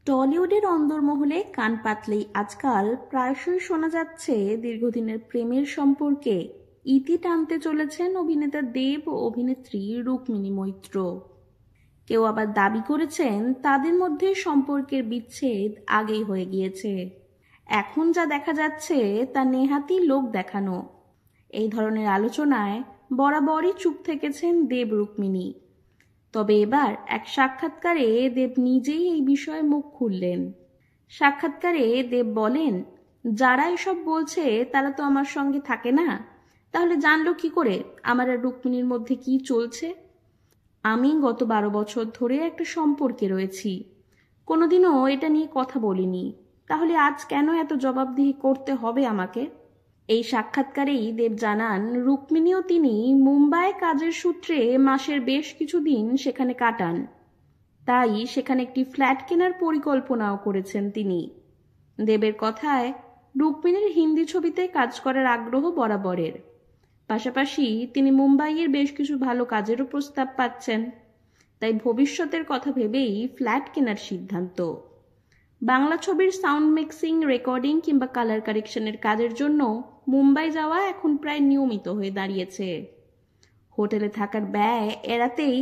টলিউডের অন্দরমহলে কান পাতলেই আজকাল প্রায়শই শোনা যাচ্ছে দীর্ঘদিনের প্রেমের সম্পর্কে ইতি টানতে চলেছেন অভিনেতা দেব ও অভিনেত্রী রুক্মিণী মৈত্র। কেউ আবার দাবি করেছেন তাদের মধ্যে সম্পর্কের বিচ্ছেদ আগেই হয়ে গিয়েছে। এখন যা দেখা যাচ্ছে তা নেহাতই লোক দেখানো। এই ধরনের আলোচনায় বরাবরই চুপ থেকেছেন দেব রুক্মিণী। তবে এবার এক সাক্ষাৎকারে দেব নিজেই এই বিষয়ে মুখ খুললেন। সাক্ষাৎকারে দেব বলেন, যারা এসব বলছে তারা তো আমার সঙ্গে থাকে না, তাহলে জানলো কি করে আমার আর রুক্মিণীর মধ্যে কি চলছে? আমি গত 12 বছর ধরে একটা সম্পর্কে রয়েছি, কোনোদিনও এটা নিয়ে কথা বলিনি, তাহলে আজ কেন এত জবাবদিহি করতে হবে আমাকে? এই সাক্ষাৎকারেই দেব জানান, রুক্মিণীও তিনি মুম্বাই কাজের সূত্রে মাসের বেশ কিছুদিন সেখানে কাটান, তাই সেখানে একটি ফ্ল্যাট কেনার পরিকল্পনাও করেছেন তিনি। দেবের কথায়, রুক্মিণীর হিন্দি ছবিতে কাজ করার আগ্রহ বরাবরের, পাশাপাশি তিনি মুম্বাইয়ের বেশ কিছু ভালো কাজেরও প্রস্তাব পাচ্ছেন, তাই ভবিষ্যতের কথা ভেবেই ফ্ল্যাট কেনার সিদ্ধান্ত। বাংলা ছবির সাউন্ড মিক্সিং, রেকর্ডিং কিংবা কালার কারেকশনের কাজের জন্য মুম্বাই যাওয়া এখন প্রায় নিয়মিত হয়ে দাঁড়িয়েছে। হোটেলে থাকার ব্যয় এড়াতেই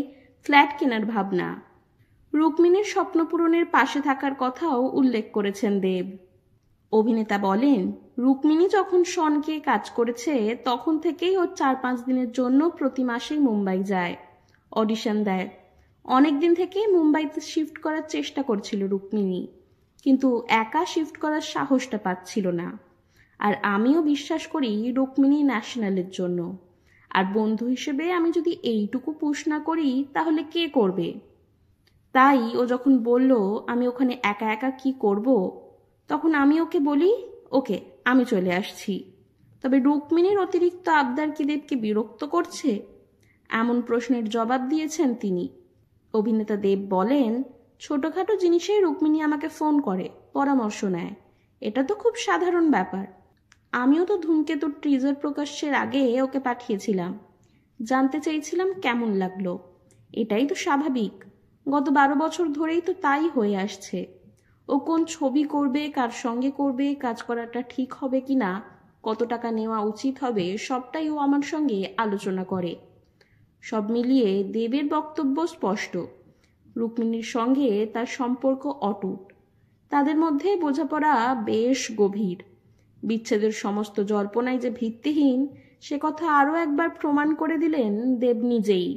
ফ্ল্যাট কেনার ভাবনা। রুক্মিণীর স্বপ্ন পূরণের পাশে থাকার কথাও উল্লেখ করেছেন দেব। অভিনেতা বলেন, রুক্মিণী যখন শনকে কাজ করেছে তখন থেকেই ও 4-5 দিনের জন্য প্রতি মাসেই মুম্বাই যায়, অডিশন দেয়। অনেকদিন থেকেই মুম্বাইতে শিফট করার চেষ্টা করছিল রুক্মিণী, কিন্তু একা শিফট করার সাহসটা পাচ্ছিল না। আর আমিও বিশ্বাস করি রুক্মিণী ন্যাশনালের জন্য, আর বন্ধু হিসেবে আমি যদি এইটুকু পুশ না করি তাহলে কে করবে? তাই ও যখন বলল আমি ওখানে একা একা কি করব, তখন আমি ওকে বলি, ওকে আমি চলে আসছি। তবে রুক্মিণীর অতিরিক্ত আবদার কি দেবকে বিরক্ত করছে? এমন প্রশ্নের জবাব দিয়েছেন তিনি। অভিনেতা দেব বলেন, ছোটখাটো জিনিসেই রুক্মিণী আমাকে ফোন করে, পরামর্শ নেয়, এটা তো খুব সাধারণ ব্যাপার। আমিও তো ধূমকেতুর টিজার প্রকাশের আগে ওকে পাঠিয়েছিলাম, জানতে চেয়েছিলাম কেমন লাগলো। এটাই তো স্বাভাবিক, গত 12 বছর ধরেই তো তাই হয়ে আসছে। ও কোন ছবি করবে, কার সঙ্গে করবে, কাজ করাটা ঠিক হবে কিনা, কত টাকা নেওয়া উচিত হবে, সবটাই ও আমার সঙ্গে আলোচনা করে। সব মিলিয়ে দেবের বক্তব্য স্পষ্ট, রুক্মিণীর সঙ্গে তার সম্পর্ক অটুট, তাদের মধ্যে বোঝাপড়া বেশ গভীর। বিচ্ছেদের সমস্ত জল্পনাই যে ভিত্তিহীন সে কথা আরও একবার প্রমাণ করে দিলেন দেব নিজেই।